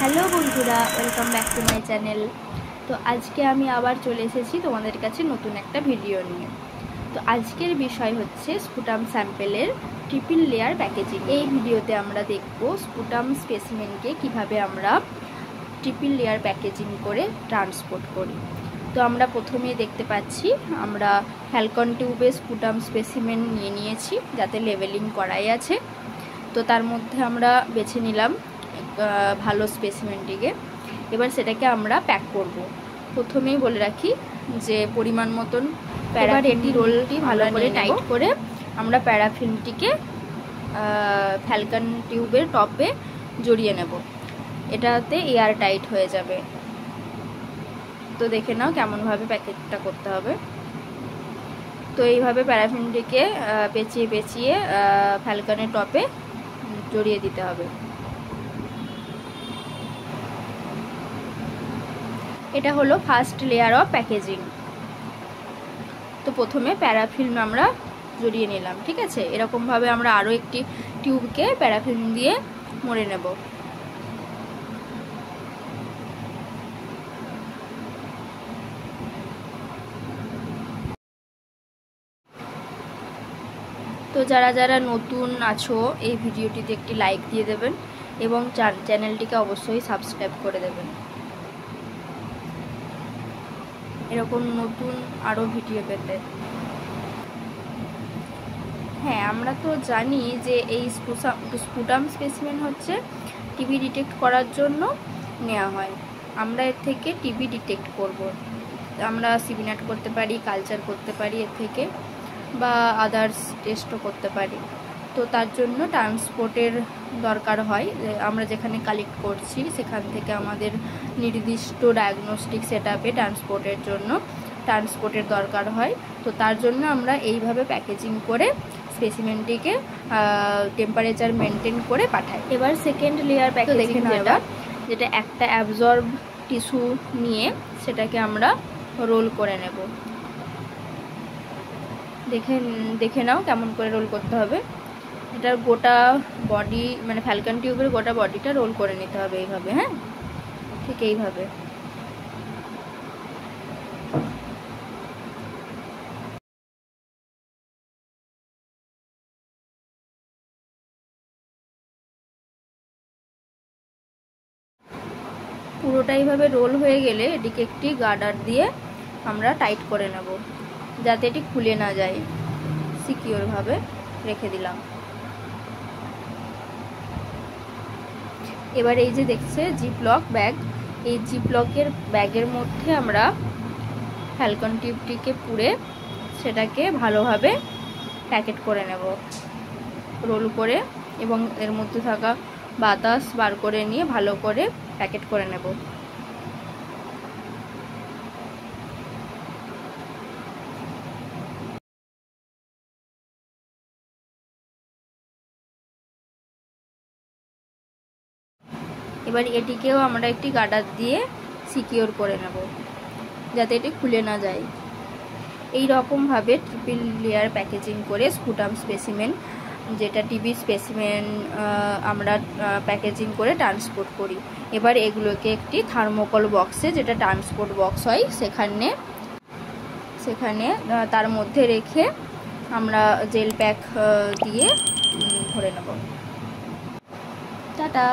Hello বন্ধুরা, welcome back to my channel. তো আজকে আমি আবার চলে এসেছি তোমাদের কাছে নতুন একটা ভিডিও নিয়ে। তো আজকের বিষয় হচ্ছে স্পুটাম স্যাম্পেলের ট্রিপল লেয়ার প্যাকেজিং। এই ভিডিওতে আমরা দেখব স্পুটাম স্পেসিমেনকে কিভাবে আমরা ট্রিপল লেয়ার প্যাকেজিং করে ট্রান্সপোর্ট করি। তো আমরা প্রথমেই দেখতে পাচ্ছি আমরা ফ্যালকন টিউবে স্পুটাম স্পেসিমেন নিয়েছি, যাতে লেভেলিং করাই আছে। তো তার মধ্যে আমরা বেছে নিলাম ভালো স্পেসিমেনটিকে। এবার সেটাকে আমরা প্যাক করব। প্রথমেই বলে রাখি যে পরিমাণ মতন প্যারাফিন রোলটি ভালো করে টাইট করে আমরা প্যারাফিনটিকে ফ্যালকন টিউবের টপে জড়িয়ে নেব। এটাতে এয়ার টাইট হয়ে যাবে। তো দেখে নাও কেমনভাবে প্যাকেটটা করতে হবে। তো এইভাবে প্যারাফিনটিকে পেঁচিয়ে পেঁচিয়ে ফ্যালকনের টপে জড়িয়ে দিতে হবে। এটা হলো ফার্স্ট লেয়ার অফ প্যাকেজিং। তো প্রথমে প্যারাফিল্ম আমরা জড়িয়ে নিলাম, ঠিক আছে। এরকমভাবে আমরা আরও একটি টিউবকে প্যারাফিল্ম দিয়ে মুড়ে নেব। তো যারা যারা নতুন আছো এই ভিডিওটিতে একটি লাইক দিয়ে দেবেন এবং চ্যানেলটিকে অবশ্যই সাবস্ক্রাইব করে দেবেন এরকম নতুন আরও ভিডিও পেতে। হ্যাঁ, আমরা তো জানি যে এই স্পুটাম স্পেসিমেন হচ্ছে টিবি ডিটেক্ট করার জন্য নেওয়া হয়। আমরা এর থেকে টিবি ডিটেক্ট করব। আমরা সিবিনাট করতে পারি, কালচার করতে পারি এর থেকে, বা আদার্স টেস্টও করতে পারি। তো তার জন্য ট্রান্সপোর্টের দরকার হয়। আমরা যেখানে কালেক্ট করছি সেখান থেকে আমাদের নির্দিষ্ট ডায়াগনস্টিক সেটআপে ট্রান্সপোর্টের দরকার হয়। তো তার জন্য আমরা এইভাবে প্যাকেজিং করে স্পেসিমেনটিকে টেম্পারেচার মেনটেন করে পাঠাই। এবার সেকেন্ড লেয়ার প্যাকেজিং যেটা একটা অ্যাবজর্ব টিস্যু নিয়ে সেটাকে আমরা রোল করে নেব। দেখে নাও কেমন করে রোল করতে হবে। এটার গোটা বডি মানে ফ্যালকন টিউবের গোটা বডিটা রোল করে নিতে হবে এইভাবে। হ্যাঁ, ঠিক এইভাবে। পুরোটা এইভাবে রোল হয়ে গেলে এটিকে একটি গার্ডার দিয়ে আমরা টাইট করে নেব, যাতে এটি খুলে না যায়। সিকিউরভাবে রেখে দিলাম। এবার এই যে দেখছে জিপলক ব্যাগ, এই জিপলকের ব্যাগের মধ্যে আমরা ফ্যালকন টিউবটিকে পুরে সেটাকে ভালোভাবে প্যাকেট করে নেব, রোল করে, এবং এর মধ্যে থাকা বাতাস বার করে নিয়ে ভালো করে প্যাকেট করে নেব। এবার এটিকেও আমরা একটি গার্ডার দিয়ে সিকিউর করে নেব, যাতে এটি খুলে না যায়। এই রকমভাবে ট্রিপল লেয়ার প্যাকেজিং করে স্পুটাম স্পেসিমেন, যেটা টিবি স্পেসিমেন, আমরা প্যাকেজিং করে ট্রান্সপোর্ট করি। এবার এগুলোকে একটি থার্মোকল বক্সে, যেটা ট্রান্সপোর্ট বক্স হয়, সেখানে তার মধ্যে রেখে আমরা জেল প্যাক দিয়ে ভরে নেব। টাটা।